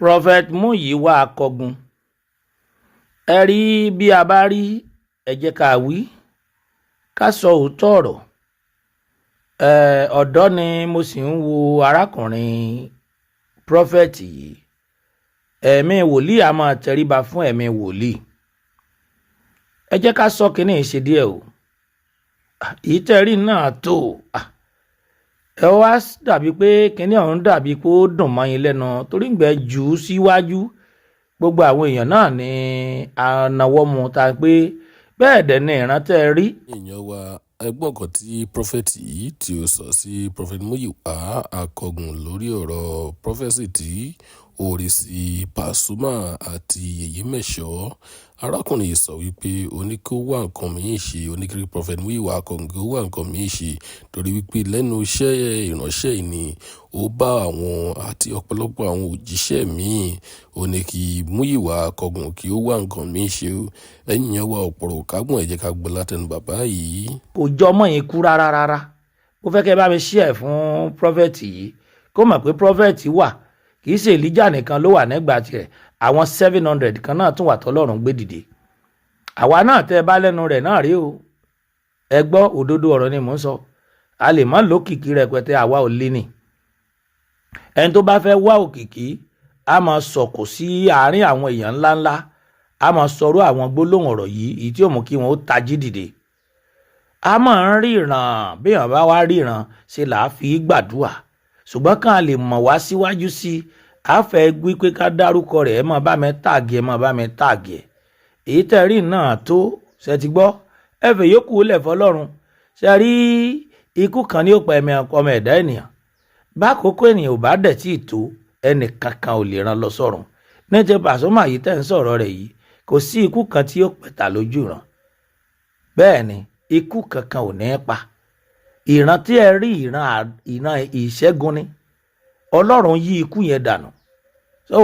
Prophet Múyìíwá Akọgun. Ẹ rí bí a bá rí, ẹ jẹ́ ká wí, ká sọ òótọ́ ọ̀rọ̀. Ọ̀dọ́ ni mo sì ń wo arákùnrin prophet yìí. Ẹ̀mí wòlíì a máa tẹríba fún ẹ̀mí wòlíì. Ẹ jẹ́ ká sọ kínní ṣe díẹ̀ o. Ìtẹ̀rí náà tó. Ẹ wá dàbí pé kínní ọ̀hún dàbí pé ó dùn mọ́ yín lẹ́nu torí ń gbẹ jù ú síwájú. Gbogbo àwọn èèyàn náà ní ànáwọ́ mu ta pé bẹ́ẹ̀ dẹ̀ ni ìrántẹ́ rí. èèyàn wa ẹgbọ́n kan tí prophet yìí tí ó sọ sí prophet Múyìíwá Akọgun lórí ọ̀rọ̀ prophecy tí ó rí sí Pasuma àti Yèyé Mẹ́ṣọ́. Arákùnrin yìí sọ wípé oníkó wá nǹkan mìíràn ṣe, oníkiri prophet Múyìíwá Akọgun kó wá nǹkan mìíràn ṣe torí wípé lẹ́nu iṣẹ́ ìránṣẹ́ yìí ni ó bá àwọn àti ọ̀pọ̀lọpọ̀ àwọn òjíṣẹ́ míì. Ó ní kí Múyìíwá Akọgun kí ó wá nǹkan mìíràn ṣe. Ẹ̀yin yẹn wá ọ̀pọ̀rọ̀ kágbọ̀n ẹ jẹ́ ká gbọ́ látẹnu bàbá yìí. Kò jọ ọmọ yìí kú rárá. Mo fẹ́ kẹ́ bá mi share fún prophet yìí kó mọ̀ pé prophet wà, kì í ṣe Elijah nìkan ló wà nígbà tirẹ̀. Àwọn 700 kan náà tún wà tọ́lọ́run gbé dìde. Àwa náà tẹ́ ẹ bá lẹ́nu rẹ̀ náà rí o. Ẹ gbọ́ òdodo ọ̀rọ̀ ni mò ń sọ. A lè má lókìkí rẹpẹtẹ, àwa ò lé ní. Ẹni tó bá fẹ́ wá òkìkí a máa sọ̀kò sí àárín àwọn èèyàn ńláńlá, a máa sọ̀rọ̀ àwọn gbólóhùn ọ̀rọ̀ yìí èyí tí ó mú kí wọn ó tají dìde. A máa ń ríran, bí èèyàn bá wá ríran ṣe là á fi gbàdúrà, ṣùgbọ́n kàn lè mọ̀ wá síwájú sí i. A fẹ́ gbé pé ká dárúkọ rẹ̀, ẹ máa bá mi tàgì, ẹ máa bá mi tàgì ẹ̀. Èyí tẹ́ rí náà tó ṣe ti gbọ́, ẹ fẹ́ yókù lẹ̀ fọlọ́run. Ṣe rí ikú kan ní ó pa ẹ̀mí ọmọ ẹ̀dá ènìyàn. Bákòókò ènìyàn ò bá dẹ̀ tí ì tó, ẹnì kankan ò lè rán lọ sọ́run. Ní ti Pasuma yìí tẹ́ ń sọ̀rọ̀ rẹ̀ yìí, kò sí ikú kan tí ó pẹ̀tà lójú ìran. Bẹ́ẹ̀ ni ikú kankan ò ní pa. Ìran tí ẹ rí ìran ìṣẹ́gun ni. Ọlọ́run yí ikú yẹn dànù. So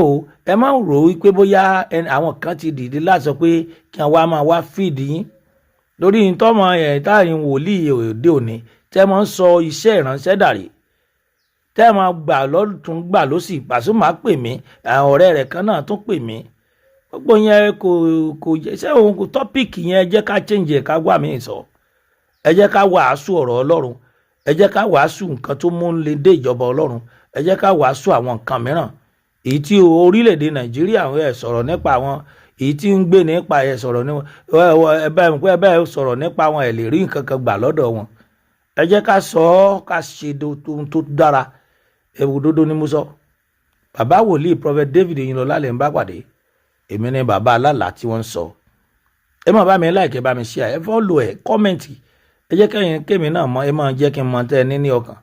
ẹ má rò wípé bóyá àwọn kan ti dìde láti sọ pé kí wọ́n máa wá fìdí yín lórí ìtọ́mọ ẹ̀ táàrin wòlíì òde òní tẹ́ mọ́ ń sọ iṣẹ́ ìránṣẹ́ dàrí, tẹ́ mọ́ gbà lọ́tún gbà lọ́sì. Pasuma pè mí, àwọn ọ̀rẹ́ rẹ̀ kan náà tún pè mí. Gbogbo yẹn kò jẹ́ ṣé òun kò tọ́pìkì yẹn. Ẹ jẹ́ ká change ẹ̀ ká wà mí sọ. Ẹ jẹ́ ká wàásù ọ̀rọ̀ Ọlọ́run. Ẹ jẹ́ ká wàásù nǹkan tó mú lè dé ìjọba Ọlọ́run. Ẹ jẹ́ ká wàásù àwọn nǹkan mìíràn èyí tí orílẹ̀-èdè Nàìjíríà ẹ̀ sọ̀rọ̀ nípa wọn, èyí tí ń gbé nípa ẹ̀ sọ̀rọ̀ ní ẹ bẹ́ẹ̀ sọ̀rọ̀ nípa wọn, ẹ̀ lè rí nǹkan kan gbà lọ́dọ̀ wọn. Ẹ jẹ́ ká sọ ọ́, ká ṣe tó dára. Òdodo ni mo sọ. Bàbá wòlíì prophet David Oyinlọlá lè ń bá pàdé. Èmi ni bàbá alálà tí wọ́n ń sọ. Ẹ máa bá mi like, ẹ bá mi share, ẹ follow, ẹ comment. Ẹ jẹ́ kémi náà mọ̀, ẹ máa jẹ́ kí n mọ̀ tẹ́ ẹ ní ọkàn.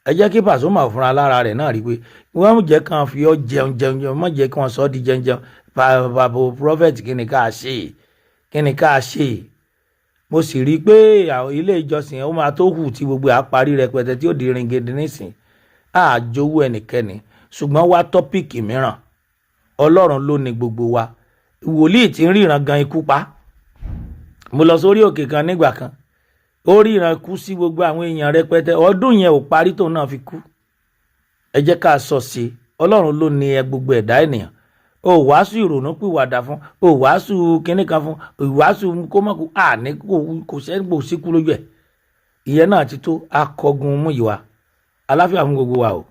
Ẹ jẹ́ kí Pasuma fúnra lára rẹ̀ náà rí pé wọ́n jẹ́ kàn fi ọ́ jẹun, má jẹ́ kí wọ́n sọ ọ́ di jẹun. Bàbá prophet kí ni ká ṣe. Mo sì rí i pé àwọn ilé ìjọsìn ó máa tó hù tí gbogbo àparí rẹpẹtẹ tí ó di ringede nísìn. Àjowú ẹnikẹ́ni, ṣùgbọ́n wá tọ́pìkì mìíràn. Ọlọ́run ló ní gbogbo wa. Wòlíì tí ń ríran gan ikú pa. Mo lọ sórí òkè kan nígbà kan, ó ríran kú sí gbogbo àwọn èèyàn rẹpẹtẹ. Ọdún yẹn ò parí tóun náà fi kú. Ẹ jẹ́ ká sọ sí i. Ọlọ́run ló ní gbogbo ẹ̀dá ènìyàn. O wàásù ìrònú pìwàdà fún, o wàásù kinní kan fún, o wàásù kó mọ̀ kò sẹ́ni kò síkú lójú ẹ̀. Ìyẹn náà ti tó. Akọgun Múyìíwá. Àlàáfíà fún gbogbo wa o.